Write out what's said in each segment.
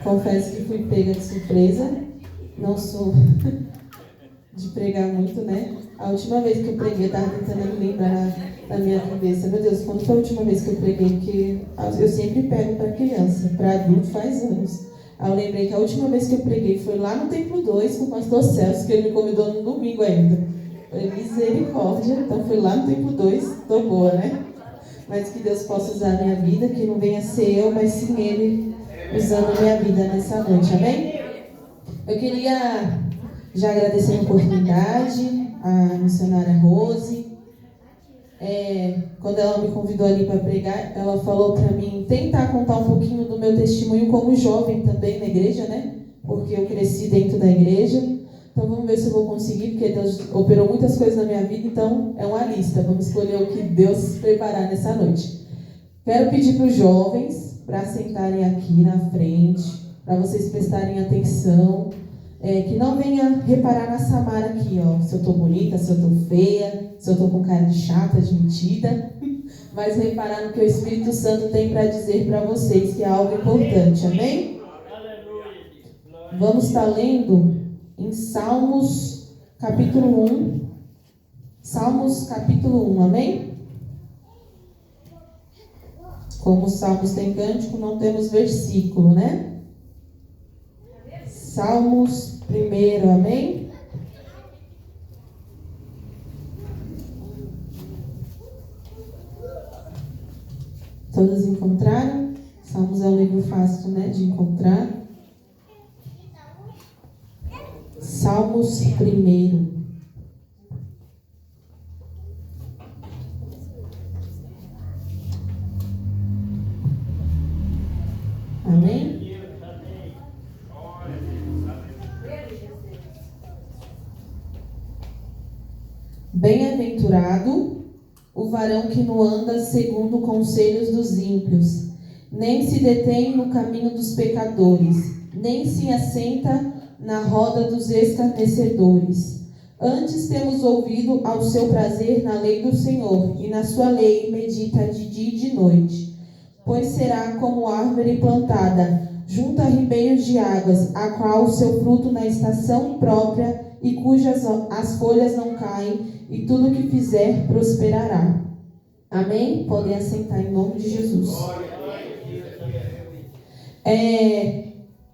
Confesso que fui pega de surpresa. Não sou de pregar muito, né? A última vez que eu preguei, eu estava tentando me lembrar na minha cabeça. Meu Deus, quando foi a última vez que eu preguei? Porque eu sempre pego para criança, para adulto faz anos. Aí eu lembrei que a última vez que eu preguei foi lá no Templo 2 com o pastor Celso, que ele me convidou no domingo ainda. Foi misericórdia, então fui lá no Templo 2, tô boa, né? Mas que Deus possa usar a minha vida, que não venha ser eu, mas sim Ele usando a minha vida nessa noite, amém? Eu queria já agradecer a oportunidade, a missionária Rose. Quando ela me convidou ali para pregar, ela falou para mim tentar contar um pouquinho do meu testemunho como jovem também na igreja, né? Porque eu cresci dentro da igreja. Então vamos ver se eu vou conseguir, porque Deus operou muitas coisas na minha vida, então é uma lista. Vamos escolher o que Deus preparar nessa noite. Quero pedir para os jovens para sentarem aqui na frente, para vocês prestarem atenção. Que não venha reparar na Samara aqui, ó, se eu tô bonita, se eu tô feia, se eu tô com cara de chata, de metida, mas reparar no que o Espírito Santo tem para dizer para vocês, que é algo importante, amém? Vamos estar lendo em Salmos capítulo 1, Salmos capítulo 1, amém? Como os Salmos têm cântico, não temos versículo, né? Salmos 1, amém? Todos encontraram? Salmos é um livro fácil, né, de encontrar. Salmos 1. Amém? Bem-aventurado o varão que não anda segundo conselhos dos ímpios, nem se detém no caminho dos pecadores, nem se assenta na roda dos escarnecedores. Antes temos ouvido ao seu prazer na lei do Senhor, e na sua lei medita de dia e de noite. Pois será como árvore plantada junto a ribeiros de águas, a qual o seu fruto na estação própria, e cujas as folhas não caem, e tudo o que fizer prosperará. Amém? Podem assentar em nome de Jesus.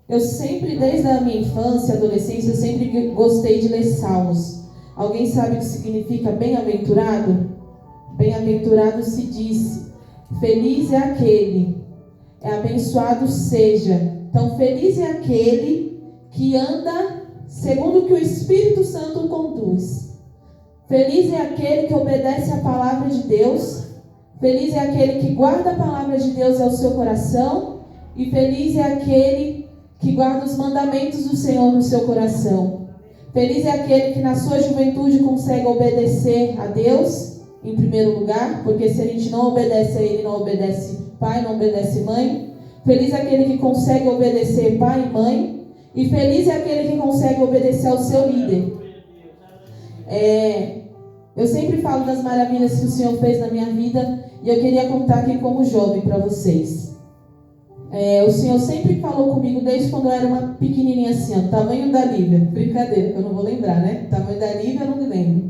Eu sempre, desde a minha infância, adolescência, eu sempre gostei de ler salmos. Alguém sabe o que significa bem-aventurado? Bem-aventurado se diz, feliz é aquele, abençoado seja. Então, feliz é aquele que anda segundo o que o Espírito Santo conduz. Feliz é aquele que obedece a palavra de Deus. Feliz é aquele que guarda a palavra de Deus ao seu coração. E feliz é aquele que guarda os mandamentos do Senhor no seu coração. Feliz é aquele que na sua juventude consegue obedecer a Deus em primeiro lugar, porque se a gente não obedece a Ele, não obedece pai, não obedece mãe. Feliz é aquele que consegue obedecer pai e mãe. E feliz é aquele que consegue obedecer ao seu líder. Eu sempre falo das maravilhas que o Senhor fez na minha vida, e eu queria contar aqui como jovem para vocês. O Senhor sempre falou comigo desde quando eu era uma pequenininha assim, ó, tamanho da Lívia. Brincadeira, que eu não vou lembrar, né? Tamanho da Lívia eu não me lembro.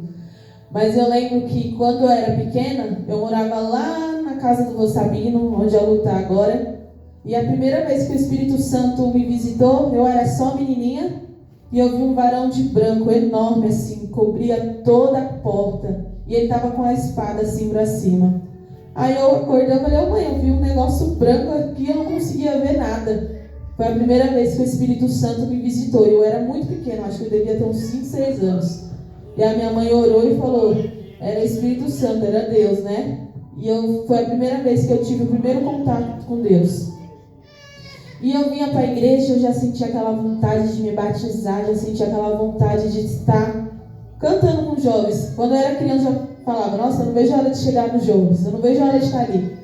Mas eu lembro que quando eu era pequena, eu morava lá na casa do vô Sabino, onde a Lu está agora. E a primeira vez que o Espírito Santo me visitou, eu era só menininha, e eu vi um varão de branco enorme assim, cobria toda a porta, e ele estava com a espada assim para cima. Aí eu acordei e falei, mãe, eu vi um negócio branco aqui, eu não conseguia ver nada. Foi a primeira vez que o Espírito Santo me visitou, eu era muito pequena, acho que eu devia ter uns 5, 6 anos. E a minha mãe orou e falou, era Espírito Santo, era Deus, né? E foi a primeira vez que eu tive o primeiro contato com Deus. E eu vinha para a igreja, eu já sentia aquela vontade de me batizar, já sentia aquela vontade de estar cantando com jovens. Quando eu era criança, eu falava, nossa, eu não vejo a hora de chegar nos jovens, eu não vejo a hora de estar ali.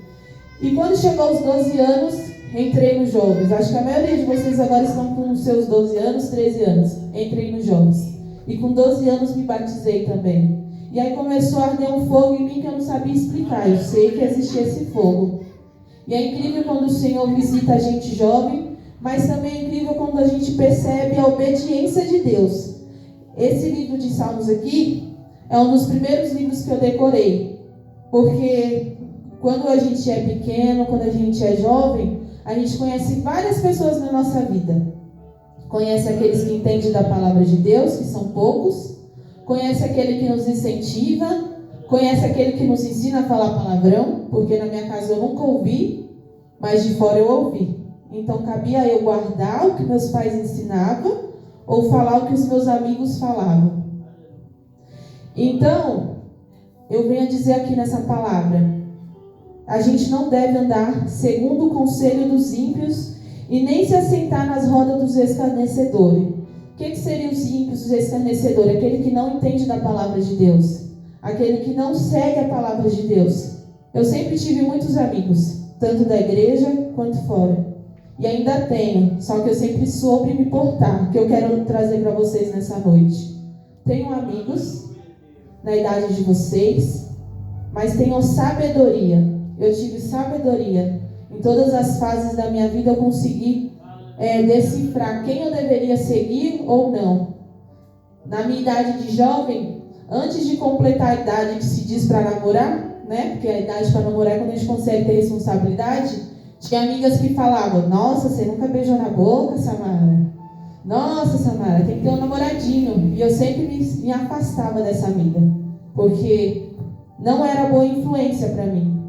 E quando chegou aos 12 anos, entrei nos jovens. Acho que a maioria de vocês agora estão com os seus 12 anos, 13 anos. Entrei nos jovens. E com 12 anos me batizei também. E aí começou a arder um fogo em mim que eu não sabia explicar. Eu sei que existia esse fogo. E é incrível quando o Senhor visita a gente jovem, mas também é incrível quando a gente percebe a obediência de Deus. Esse livro de Salmos aqui é um dos primeiros livros que eu decorei, porque quando a gente é pequeno, quando a gente é jovem, a gente conhece várias pessoas na nossa vida. Conhece aqueles que entendem da palavra de Deus, que são poucos. Conhece aquele que nos incentiva. Conhece aquele que nos ensina a falar palavrão, porque na minha casa eu nunca ouvi, mas de fora eu ouvi. Então cabia eu guardar o que meus pais ensinavam ou falar o que os meus amigos falavam. Então, eu venho a dizer aqui nessa palavra: a gente não deve andar segundo o conselho dos ímpios e nem se assentar nas rodas dos escarnecedores. O que seriam os ímpios, os escarnecedores? Aquele que não entende da palavra de Deus, aquele que não segue a palavra de Deus. Eu sempre tive muitos amigos, tanto da igreja quanto fora. E ainda tenho, só que eu sempre soube me portar, que eu quero trazer para vocês nessa noite. Tenho amigos na idade de vocês, mas tenham sabedoria. Eu tive sabedoria. Em todas as fases da minha vida eu consegui decifrar quem eu deveria seguir ou não. Na minha idade de jovem, antes de completar a idade que se diz para namorar, né? Porque a idade para namorar é quando a gente consegue ter responsabilidade. Tinha amigas que falavam: nossa, você nunca beijou na boca, Samara? Nossa, Samara, tem que ter um namoradinho. E eu sempre me afastava dessa amiga, porque não era boa influência para mim.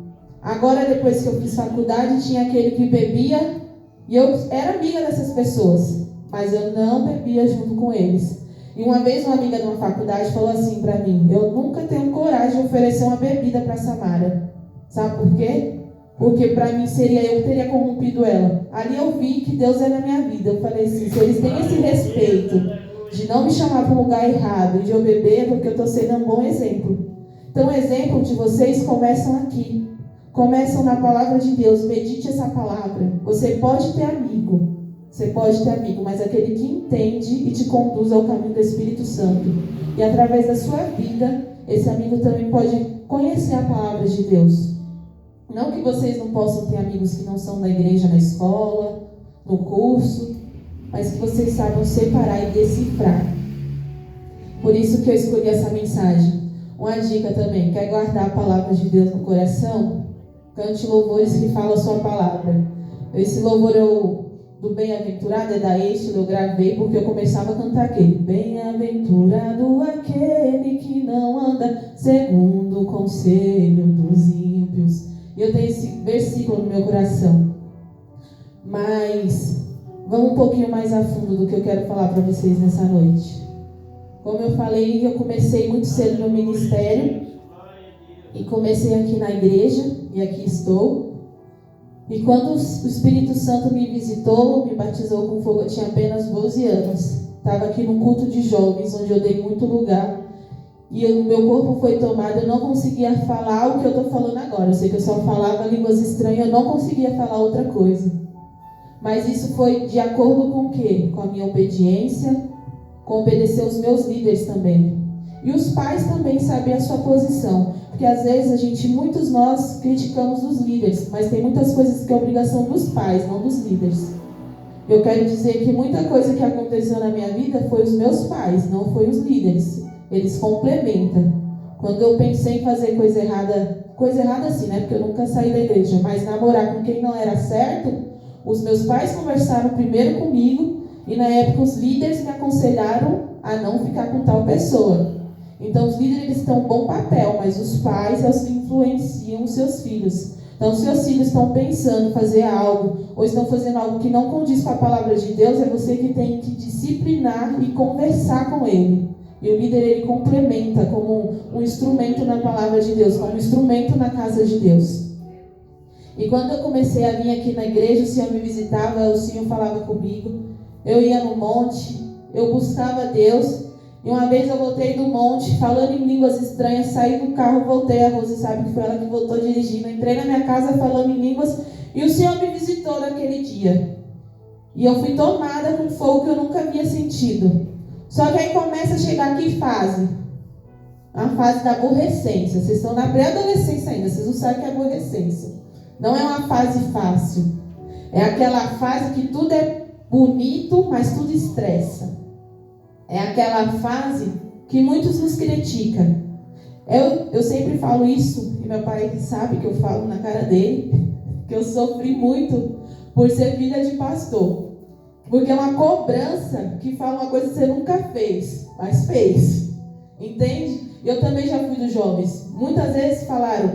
Agora, depois que eu fiz faculdade, tinha aquele que bebia, e eu era amiga dessas pessoas, mas eu não bebia junto com eles. E uma vez uma amiga de uma faculdade falou assim para mim: eu nunca tenho coragem de oferecer uma bebida para Samara. Sabe por quê? Porque para mim eu teria corrompido ela. Ali eu vi que Deus é na minha vida. Eu falei assim: se eles têm esse respeito de não me chamar para um lugar errado e de eu beber, é porque eu estou sendo um bom exemplo. Então o exemplo de vocês começam aqui. Começam na palavra de Deus. Medite essa palavra. Você pode ter amigo. Você pode ter amigo, mas aquele que entende e te conduz ao caminho do Espírito Santo. E através da sua vida, esse amigo também pode conhecer a palavra de Deus. Não que vocês não possam ter amigos que não são da igreja, na escola, no curso, mas que vocês saibam separar e decifrar. Por isso que eu escolhi essa mensagem. Uma dica também: quer guardar a palavra de Deus no coração? Cante louvores que falam a sua palavra. Esse louvor do Bem-aventurado é da Estilo, eu gravei porque eu começava a cantar aquele: bem-aventurado aquele que não anda segundo o conselho dos ímpios. E eu tenho esse versículo no meu coração. Mas vamos um pouquinho mais a fundo do que eu quero falar para vocês nessa noite. Como eu falei, eu comecei muito cedo no ministério. E comecei aqui na igreja, e aqui estou. E quando o Espírito Santo me visitou, me batizou com fogo, eu tinha apenas 12 anos. Estava aqui num culto de jovens, onde eu dei muito lugar. E o meu corpo foi tomado, eu não conseguia falar o que eu estou falando agora. Eu sei que eu só falava línguas estranhas, eu não conseguia falar outra coisa. Mas isso foi de acordo com o quê? Com a minha obediência, com obedecer os meus líderes também. E os pais também sabem a sua posição. Porque às vezes muitos nós criticamos os líderes, mas tem muitas coisas que é obrigação dos pais, não dos líderes. Eu quero dizer que muita coisa que aconteceu na minha vida foi os meus pais, não foi os líderes. Eles complementam. Quando eu pensei em fazer coisa errada assim, né? Porque eu nunca saí da igreja, mas namorar com quem não era certo, os meus pais conversaram primeiro comigo e na época os líderes me aconselharam a não ficar com tal pessoa. Então os líderes têm um bom papel, mas os pais são os que influenciam os seus filhos. Então se seus filhos estão pensando em fazer algo, ou estão fazendo algo que não condiz com a palavra de Deus, é você que tem que disciplinar e conversar com ele. E o líder, ele complementa como um instrumento na palavra de Deus, como um instrumento na casa de Deus. E quando eu comecei a vir aqui na igreja, o Senhor me visitava, o Senhor falava comigo. Eu ia no monte, eu buscava Deus. E uma vez eu voltei do monte, falando em línguas estranhas, saí do carro, voltei. A Rose sabe que foi ela que voltou dirigindo. Entrei na minha casa falando em línguas e o Senhor me visitou naquele dia. E eu fui tomada com fogo que eu nunca havia sentido. Só que aí começa a chegar que fase? A fase da aborrecência. Vocês estão na pré-adolescência ainda, vocês não sabem o que é aborrecência. Não é uma fase fácil. É aquela fase que tudo é bonito, mas tudo estressa. É aquela fase que muitos nos criticam. Eu sempre falo isso, e meu pai sabe que eu falo na cara dele, que eu sofri muito por ser filha de pastor. Porque é uma cobrança que fala uma coisa que você nunca fez, mas fez. Entende? Eu também já fui dos jovens. Muitas vezes falaram,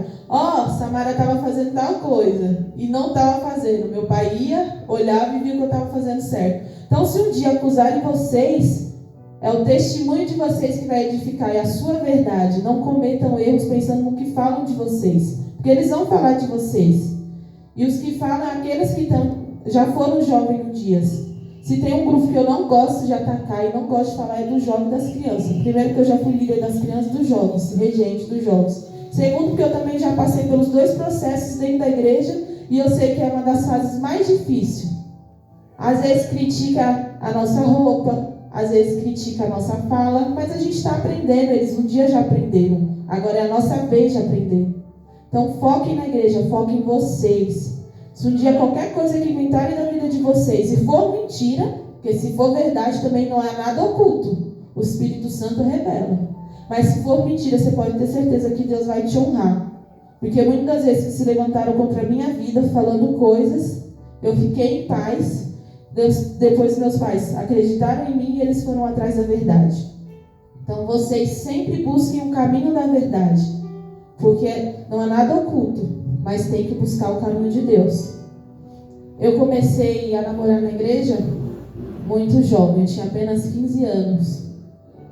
Samara estava fazendo tal coisa, e não estava fazendo. Meu pai ia, olhava e via que eu estava fazendo certo. Então, se um dia acusarem vocês, é o testemunho de vocês que vai edificar, é a sua verdade. Não cometam erros pensando no que falam de vocês, porque eles vão falar de vocês. E os que falam, aqueles que já foram jovens um dia. Se tem um grupo que eu não gosto de atacar e não gosto de falar, é do jovem e das crianças. Primeiro, porque eu já fui líder das crianças e dos jovens, regente dos jovens. Segundo, porque eu também já passei pelos 2 processos dentro da igreja e eu sei que é uma das fases mais difíceis. Às vezes critica a nossa roupa, às vezes critica a nossa fala, mas a gente está aprendendo, eles um dia já aprenderam. Agora é a nossa vez de aprender. Então foquem na igreja, foquem em vocês. Se um dia qualquer coisa que inventarem na vida de vocês, se for mentira, porque se for verdade também não há nada oculto, o Espírito Santo revela. Mas se for mentira, você pode ter certeza que Deus vai te honrar. Porque muitas das vezes que se levantaram contra a minha vida, falando coisas, eu fiquei em paz. Depois meus pais acreditaram em mim e eles foram atrás da verdade. Então vocês sempre busquem o caminho da verdade. Porque não é nada oculto, mas tem que buscar o caminho de Deus. Eu comecei a namorar na igreja muito jovem, eu tinha apenas 15 anos.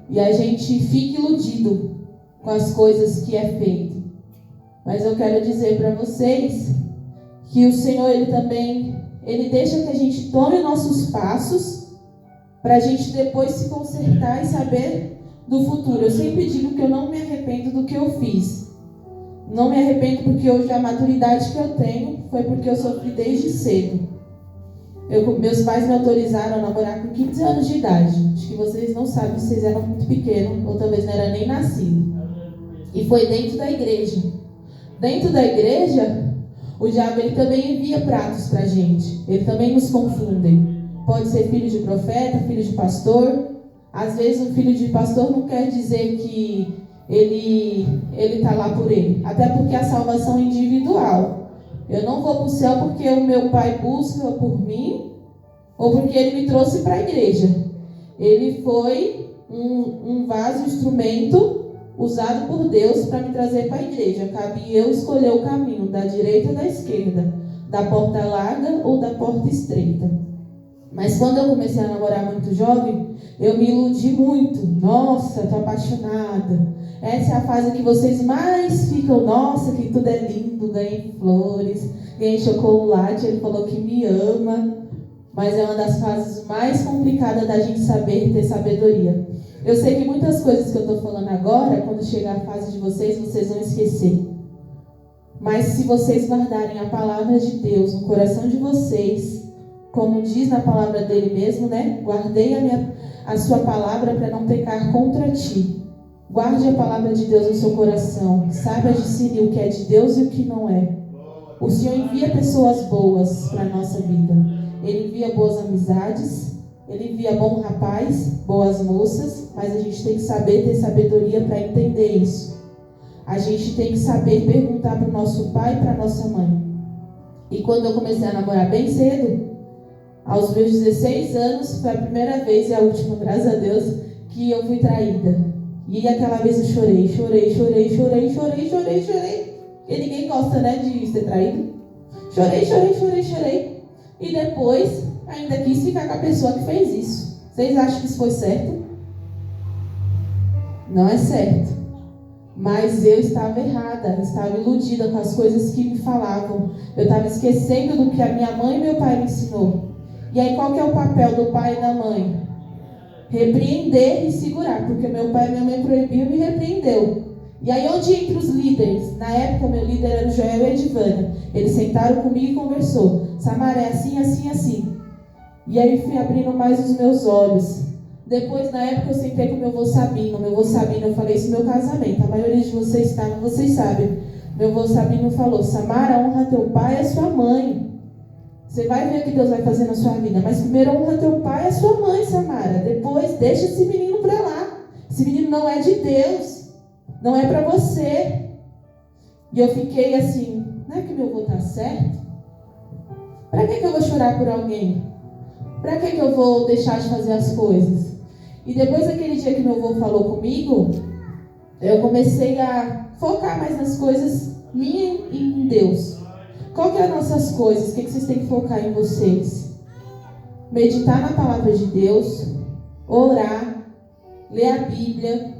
E a gente fica iludido com as coisas que é feito. Mas eu quero dizer para vocês que o Senhor, Ele deixa que a gente tome nossos passos para a gente depois se consertar e saber do futuro. Eu sempre digo que eu não me arrependo do que eu fiz. Não me arrependo porque hoje a maturidade que eu tenho foi porque eu sofri desde cedo. Meus pais me autorizaram a namorar com 15 anos de idade. Acho que vocês não sabem, vocês eram muito pequenos, ou talvez não era nem nascido. E foi dentro da igreja. Dentro da igreja, o diabo ele também envia pratos pra gente. Ele também nos confunde. Pode ser filho de profeta, filho de pastor. Às vezes um filho de pastor não quer dizer que ele está lá por ele. Até porque a salvação é individual. Eu não vou para o céu porque o meu pai busca por mim ou porque ele me trouxe para a igreja. Ele foi um vaso, instrumento usado por Deus para me trazer para a igreja. Cabe eu escolher o caminho, da direita ou da esquerda, da porta larga ou da porta estreita. Mas quando eu comecei a namorar muito jovem, eu me iludi muito. Nossa, estou apaixonada. Essa é a fase que vocês mais ficam, nossa, que tudo é lindo, ganhei flores, ganhei chocolate, ele falou que me ama. Mas é uma das fases mais complicadas da gente saber ter sabedoria. Eu sei que muitas coisas que eu estou falando agora, quando chegar a fase de vocês vão esquecer. Mas se vocês guardarem a palavra de Deus no coração de vocês, como diz na palavra dele mesmo, né? Guardei a sua palavra para não pecar contra ti. Guarde a palavra de Deus no seu coração. Saiba discernir o que é de Deus e o que não é. O Senhor envia pessoas boas para a nossa vida. Ele envia boas amizades. Ele envia bom rapaz, boas moças. Mas a gente tem que saber ter sabedoria para entender isso. A gente tem que saber perguntar para o nosso pai e para a nossa mãe. E quando eu comecei a namorar bem cedo, aos meus 16 anos, foi a primeira vez e a última, graças a Deus, que eu fui traída. E aquela vez eu chorei. E ninguém gosta, né, de ser traído. Chorei. E depois, ainda quis ficar com a pessoa que fez isso. Vocês acham que isso foi certo? Não é certo. Mas eu estava errada, estava iludida com as coisas que me falavam. Eu estava esquecendo do que a minha mãe e meu pai me ensinou. E aí qual que é o papel do pai e da mãe? Repreender e segurar, porque meu pai e minha mãe proibiu e me repreendeu. E aí onde entra os líderes? Na época meu líder era o Joel e a Edivânia. Eles sentaram comigo e conversou. Samara, é assim, assim, assim. E aí fui abrindo mais os meus olhos. Depois, na época, eu sentei com meu avô Sabino. Meu avô Sabino, eu falei isso no meu casamento. A maioria de vocês estavam, vocês sabem. Meu avô Sabino falou: Samara, honra teu pai e a sua mãe. Você vai ver o que Deus vai fazer na sua vida. Mas primeiro honra teu pai e a sua mãe, Samara. Depois deixa esse menino para lá. Esse menino não é de Deus. Não é para você. E eu fiquei assim, não é que meu avô está certo? Para que eu vou chorar por alguém? Para que eu vou deixar de fazer as coisas? E depois daquele dia que meu avô falou comigo, eu comecei a focar mais nas coisas minhas e em Deus. Qual que é as nossas coisas? O que vocês têm que focar em vocês? Meditar na palavra de Deus, orar, ler a Bíblia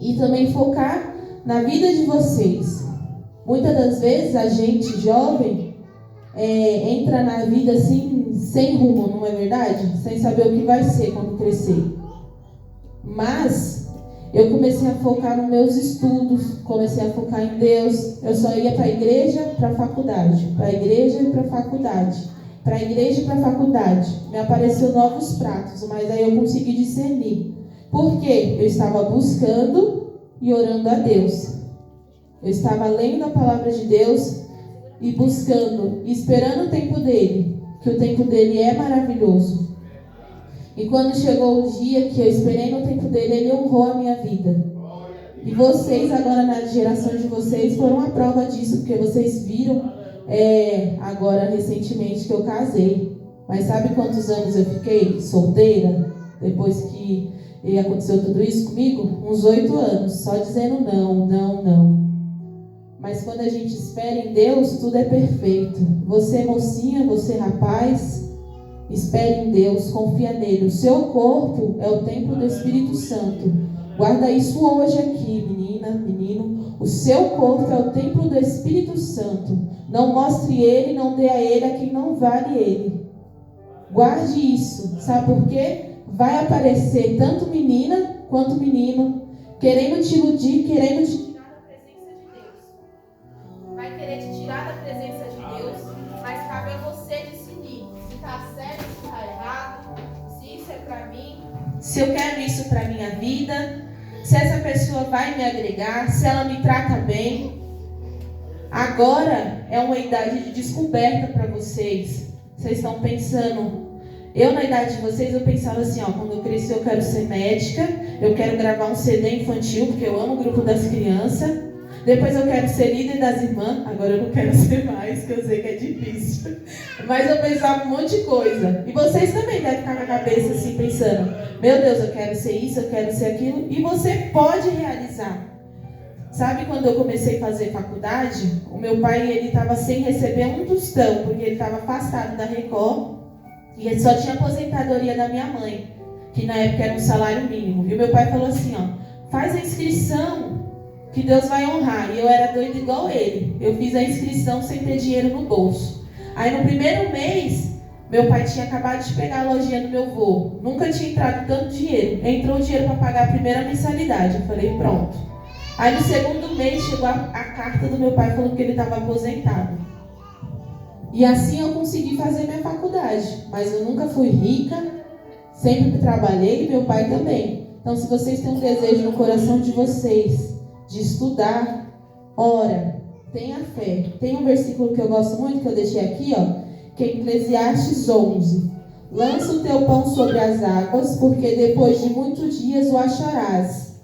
e também focar na vida de vocês. Muitas das vezes a gente jovem entra na vida assim, sem rumo, não é verdade? Sem saber o que vai ser quando crescer. Mas eu comecei a focar nos meus estudos, comecei a focar em Deus. Eu só ia para a igreja, para a faculdade, para a igreja e para a faculdade, para a igreja e para a faculdade. Me apareceu novos pratos, mas aí eu consegui discernir. Por quê? Eu estava buscando e orando a Deus. Eu estava lendo a palavra de Deus e buscando, e esperando o tempo dele, que o tempo dele é maravilhoso. E quando chegou o dia que eu esperei no tempo dele, ele honrou a minha vida. E vocês, agora na geração de vocês, foram a prova disso, porque vocês viram agora recentemente que eu casei. Mas sabe quantos anos eu fiquei solteira? Depois que aconteceu tudo isso comigo? Uns 8 anos, só dizendo não, não, não. Mas quando a gente espera em Deus, tudo é perfeito. Você mocinha, você rapaz, espere em Deus, confia nele. O seu corpo é o templo do Espírito Santo. Guarda isso hoje aqui, menina, menino. O seu corpo é o templo do Espírito Santo. Não mostre ele, não dê a ele a quem não vale ele. Guarde isso. Sabe por quê? Vai aparecer tanto menina quanto menino querendo te iludir, querendo te querer te tirar da presença de Deus, mas cabe a você decidir se está certo, se está errado, se isso é para mim, se eu quero isso para minha vida, se essa pessoa vai me agregar, se ela me trata bem. Agora é uma idade de descoberta para vocês. Vocês estão pensando, eu na idade de vocês eu pensava assim, quando eu crescer eu quero ser médica, eu quero gravar um CD infantil, porque eu amo o grupo das crianças. Depois eu quero ser líder das irmãs. Agora eu não quero ser mais, que eu sei que é difícil. Mas eu pensava um monte de coisa. E vocês também devem ficar com a cabeça assim, pensando, meu Deus, eu quero ser isso, eu quero ser aquilo. E você pode realizar. Sabe quando eu comecei a fazer faculdade? O meu pai, ele estava sem receber um tostão, porque ele estava afastado da Record. E ele só tinha aposentadoria da minha mãe, que na época era um salário mínimo. E o meu pai falou assim, faz a inscrição, que Deus vai honrar. E eu era doida igual ele. Eu fiz a inscrição sem ter dinheiro no bolso. Aí no primeiro mês, meu pai tinha acabado de pegar a lojinha do meu avô. Nunca tinha entrado tanto dinheiro. Entrou o dinheiro para pagar a primeira mensalidade. Eu falei, pronto. Aí no segundo mês chegou a carta do meu pai falando que ele estava aposentado. E assim eu consegui fazer minha faculdade. Mas eu nunca fui rica. Sempre trabalhei e meu pai também. Então se vocês têm um desejo no coração de vocês de estudar, ora, tenha fé. Tem um versículo que eu gosto muito, que eu deixei aqui, que é Eclesiastes 11. Lança o teu pão sobre as águas, porque depois de muitos dias o acharás.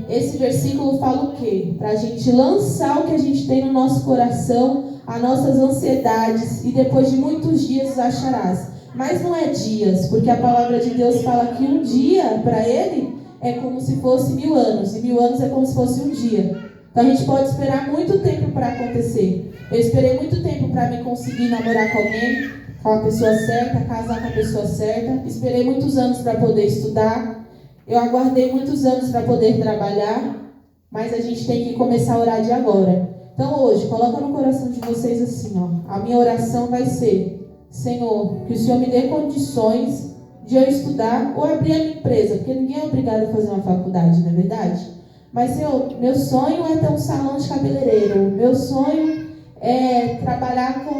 Esse versículo fala o quê? Para a gente lançar o que a gente tem no nosso coração, as nossas ansiedades, e depois de muitos dias os acharás. Mas não é dias, porque a palavra de Deus fala que um dia, para ele, é como se fosse 1000 anos. E 1000 anos é como se fosse um dia. Então a gente pode esperar muito tempo para acontecer. Eu esperei muito tempo para me conseguir namorar com alguém, com a pessoa certa, casar com a pessoa certa. Esperei muitos anos para poder estudar. Eu aguardei muitos anos para poder trabalhar. Mas a gente tem que começar a orar de agora. Então hoje, coloca no coração de vocês assim, a minha oração vai ser: Senhor, que o Senhor me dê condições de eu estudar ou abrir a minha empresa, porque ninguém é obrigado a fazer uma faculdade, não é verdade? Mas, Senhor, meu sonho é ter um salão de cabeleireiro, meu sonho é trabalhar com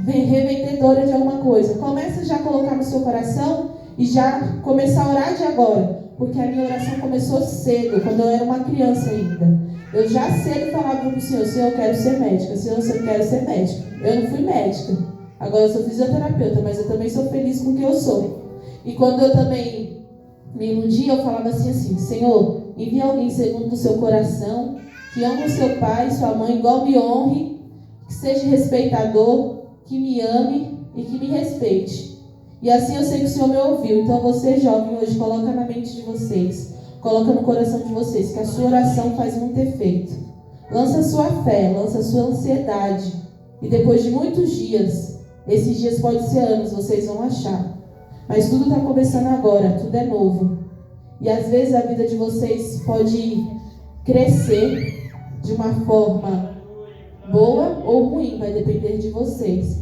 revendedora de alguma coisa. Começa já a colocar no seu coração e já começar a orar de agora, porque a minha oração começou cedo, quando eu era uma criança ainda. Eu já cedo falava para o Senhor, Senhor, eu quero ser médica, Senhor, eu quero ser médica. Eu não fui médica, agora eu sou fisioterapeuta, mas eu também sou feliz com o que eu sou. E quando eu também me iludia, eu falava assim, Senhor, envia alguém segundo o seu coração, que ama o seu pai, sua mãe, igual me honre, que seja respeitador, que me ame e que me respeite. E assim eu sei que o Senhor me ouviu. Então você, jovem, hoje coloca na mente de vocês, coloca no coração de vocês, que a sua oração faz muito efeito. Lança a sua fé, lança a sua ansiedade. E depois de muitos dias, esses dias podem ser anos, vocês vão achar. Mas tudo está começando agora, tudo é novo. E às vezes a vida de vocês pode crescer de uma forma boa ou ruim, vai depender de vocês.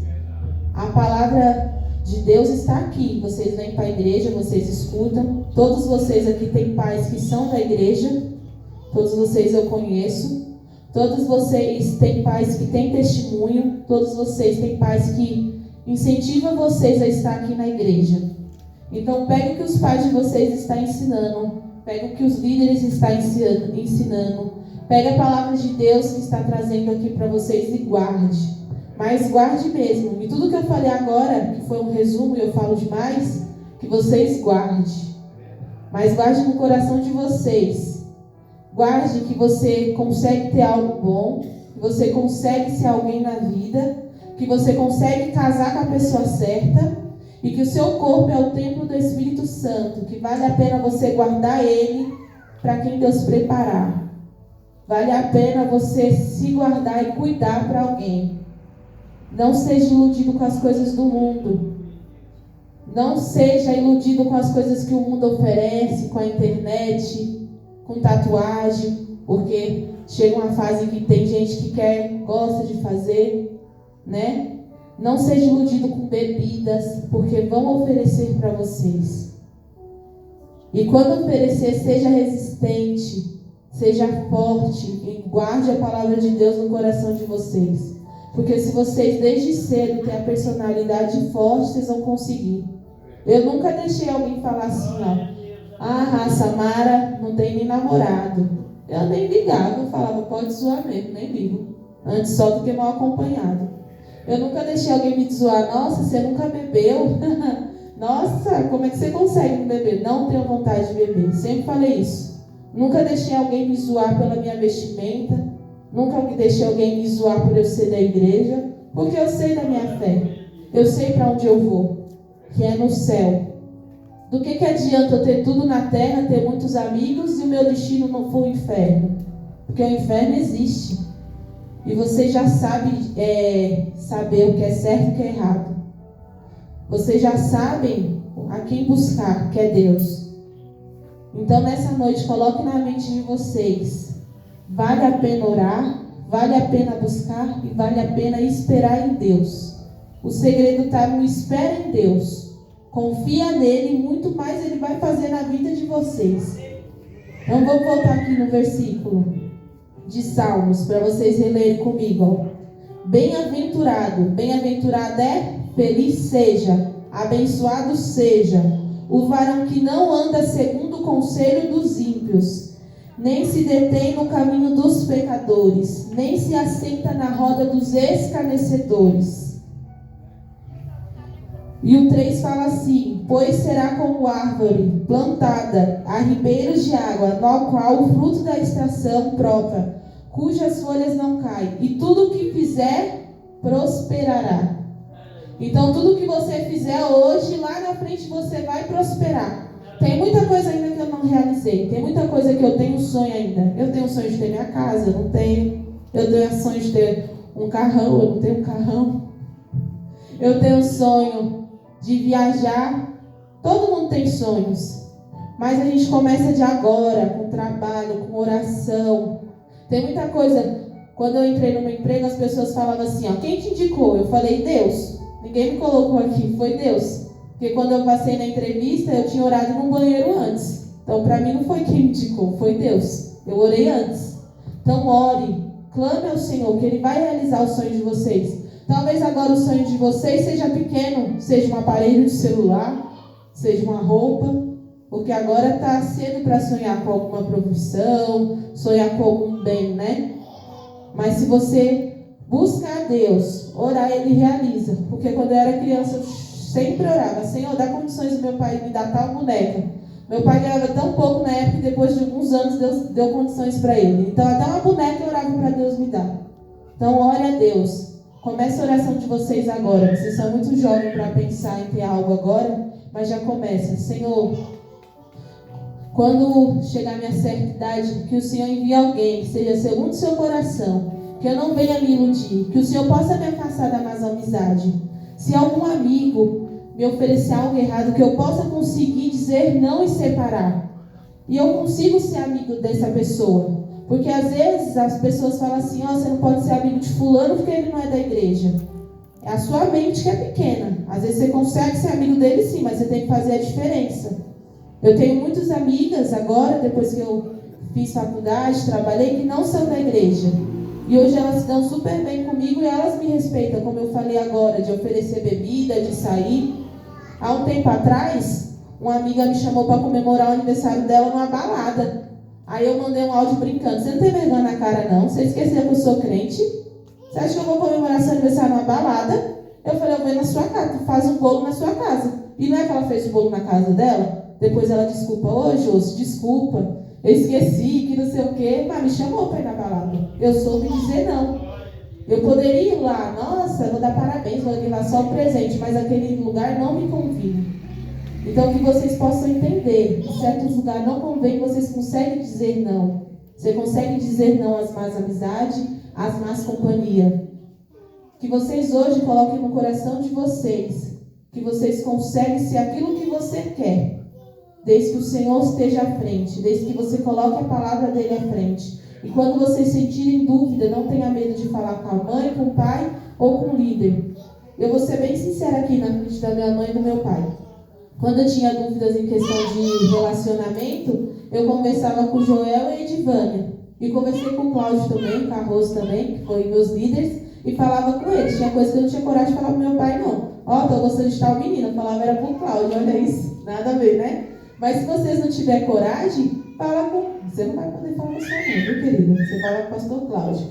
A palavra de Deus está aqui. Vocês vêm para a igreja, vocês escutam. Todos vocês aqui têm pais que são da igreja. Todos vocês eu conheço. Todos vocês têm pais que têm testemunho. Todos vocês têm pais que incentivam vocês a estar aqui na igreja. Então pegue o que os pais de vocês estão ensinando. Pegue o que os líderes estão ensinando. Pegue a palavra de Deus que está trazendo aqui para vocês e guarde. Mas guarde mesmo. E tudo que eu falei agora, que foi um resumo e eu falo demais, que vocês guardem. Mas guarde no coração de vocês. Guarde que você consegue ter algo bom, que você consegue ser alguém na vida, que você consegue casar com a pessoa certa e que o seu corpo é o templo do Espírito Santo, que vale a pena você guardar ele para quem Deus preparar. Vale a pena você se guardar e cuidar para alguém. Não seja iludido com as coisas do mundo. Não seja iludido com as coisas que o mundo oferece, com a internet, com tatuagem, porque chega uma fase que tem gente que gosta de fazer, né? Não seja iludido com bebidas, porque vão oferecer para vocês. E quando oferecer, seja resistente, seja forte e guarde a palavra de Deus no coração de vocês. Porque se vocês desde cedo têm a personalidade forte, vocês vão conseguir. Eu nunca deixei alguém falar assim, a Samara não tem nem namorado. Eu nem ligava, eu falava, pode zoar mesmo, nem ligo. Antes só do que mal acompanhado. Eu nunca deixei alguém me zoar, nossa, você nunca bebeu? Nossa, como é que você consegue não beber? Não tenho vontade de beber, sempre falei isso. Nunca deixei alguém me zoar pela minha vestimenta. Nunca deixei alguém me zoar por eu ser da igreja, porque eu sei da minha fé. Eu sei para onde eu vou, que é no céu. Do que adianta eu ter tudo na terra, ter muitos amigos e o meu destino não for o inferno? Porque o inferno existe. E vocês já sabem saber o que é certo e o que é errado. Vocês já sabem a quem buscar, que é Deus. Então nessa noite, coloque na mente de vocês. Vale a pena orar, vale a pena buscar e vale a pena esperar em Deus. O segredo está no espera em Deus. Confia nele e muito mais ele vai fazer na vida de vocês. Então vamos voltar aqui no versículo de Salmos para vocês relerem comigo. Bem-aventurado, bem-aventurado é feliz seja, abençoado seja o varão que não anda segundo o conselho dos ímpios, nem se detém no caminho dos pecadores, nem se assenta na roda dos escarnecedores. E o 3 fala assim: pois será como árvore plantada a ribeiros de água, no qual o fruto da estação própria, cujas folhas não caem, e tudo o que fizer prosperará. Então tudo que você fizer hoje, lá na frente você vai prosperar. Tem muita coisa ainda que eu não realizei. Tem muita coisa que eu tenho sonho ainda. Eu tenho sonho de ter minha casa, eu não tenho. Eu tenho sonho de ter um carrão, eu não tenho um carrão. Eu tenho sonho de viajar. Todo mundo tem sonhos. Mas a gente começa de agora, com trabalho, com oração. Tem muita coisa. Quando eu entrei no meu emprego, as pessoas falavam assim, quem te indicou? Eu falei, Deus. Ninguém me colocou aqui, foi Deus. Porque quando eu passei na entrevista, eu tinha orado no banheiro antes. Então, para mim, não foi quem me indicou, foi Deus. Eu orei antes. Então, ore, clame ao Senhor, que Ele vai realizar o sonho de vocês. Talvez agora o sonho de vocês seja pequeno, seja um aparelho de celular, seja uma roupa, Porque agora está cedo para sonhar com alguma profissão, sonhar com algum bem, né? Mas se você busca a Deus, orar, Ele realiza. Porque quando eu era criança, eu sempre orava: Senhor, dá condições do meu pai me dar tal boneca. Meu pai ganhava tão pouco na época, e depois de alguns anos Deus deu condições para ele. Então até uma boneca eu orava para Deus me dar. Então ore a Deus. Comece a oração de vocês agora. Vocês são muito jovens para pensar em ter algo agora, mas já começa. Senhor, quando chegar a minha certa idade, que o Senhor envie alguém que seja segundo o seu coração, que eu não venha me iludir, que o Senhor possa me afastar da más amizade. Se algum amigo me oferecer algo errado, que eu possa conseguir dizer não e separar. E eu consigo ser amigo dessa pessoa. Porque às vezes as pessoas falam assim: você não pode ser amigo de fulano porque ele não é da igreja. É a sua mente que é pequena. Às vezes você consegue ser amigo dele sim, mas você tem que fazer a diferença. Eu tenho muitas amigas agora, depois que eu fiz faculdade, trabalhei, que não são da igreja. E hoje elas se dão super bem comigo e elas me respeitam, como eu falei agora, de oferecer bebida, de sair. Há um tempo atrás, uma amiga me chamou para comemorar o aniversário dela numa balada. Aí eu mandei um áudio brincando: você não tem vergonha na cara não? Você esqueceu que eu sou crente? Você acha que eu vou comemorar seu aniversário numa balada? Eu falei: eu vou na sua casa, tu faz um bolo na sua casa. E não é que ela fez o bolo na casa dela? Depois ela desculpa: ô Josi, desculpa, eu esqueci, que não sei o quê. Mas me chamou para ir na balada. Eu soube dizer não. Eu poderia ir lá, nossa, vou dar parabéns, vou levar só um presente, mas aquele lugar não me convida. Então que vocês possam entender, em certos lugares não convém, vocês conseguem dizer não. Você consegue dizer não às más amizades, às más companhias. Que vocês hoje coloquem no coração de vocês que vocês conseguem ser aquilo que você quer, desde que o Senhor esteja à frente, desde que você coloque a palavra dele à frente. E quando vocês sentirem dúvida, não tenha medo de falar com a mãe, com o pai ou com o líder. Eu vou ser bem sincera aqui na frente da minha mãe e do meu pai. Quando eu tinha dúvidas em questão de relacionamento, eu conversava com o Joel e a Edivânia. E conversei com o Cláudio também, com a Rose também, que foram meus líderes, e falava com eles. Tinha coisa que eu não tinha coragem de falar pro meu pai, não. Tô gostando de tal menina. Eu falava, era pro Cláudio, olha isso. Nada a ver, né? Mas se vocês não tiverem coragem, fala com... Você não vai poder falar com a sua mãe, viu, querida? Você fala com o pastor Cláudio.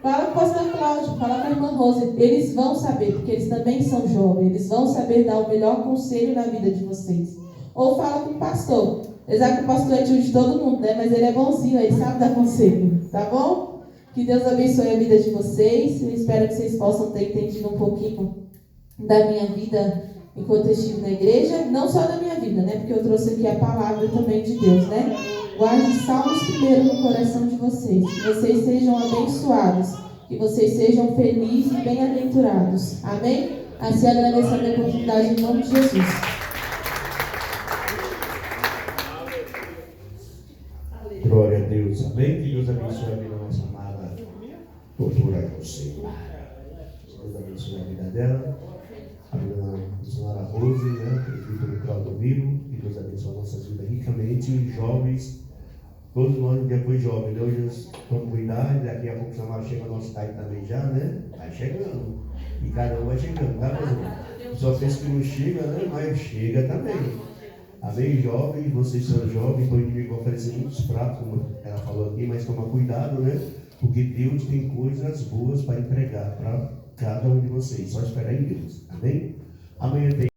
Fala com o pastor Cláudio, fala com a irmã Rose. Eles vão saber, porque eles também são jovens. Eles vão saber dar o melhor conselho na vida de vocês. Ou fala com o pastor. Apesar que o pastor é tio de todo mundo, né? Mas ele é bonzinho, ele sabe dar conselho. Tá bom? Que Deus abençoe a vida de vocês. Eu espero que vocês possam ter entendido um pouquinho da minha vida enquanto eu estive na igreja. Não só da minha vida, né? Porque eu trouxe aqui a palavra também de Deus, né? Guarde Salmos primeiro no coração de vocês. Que vocês sejam abençoados. Que vocês sejam felizes e bem-aventurados. Amém? Assim agradeço a minha oportunidade em nome de Jesus. Glória a Deus. Amém? Que Deus abençoe a vida da nossa amada doutora José. Deus abençoe a vida dela. A vida da missionária Rose, né? Presbítero Claudomiro. Que Deus abençoe a nossa vida ricamente. Jovens. Todos nós um dia foi jovem, né? Hoje vamos cuidar, daqui a pouco o chega no nosso idade também já, né? Vai chegando. E cada um vai chegando, tá, meu irmão? Só pensa que não chega, né? Mas chega também. Amém, jovens? Vocês são jovens, então o inimigo vai oferecer muitos pratos, como ela falou aqui, mas toma cuidado, né? Porque Deus tem coisas boas para entregar para cada um de vocês. Só esperar em Deus. Amém? Amanhã tem.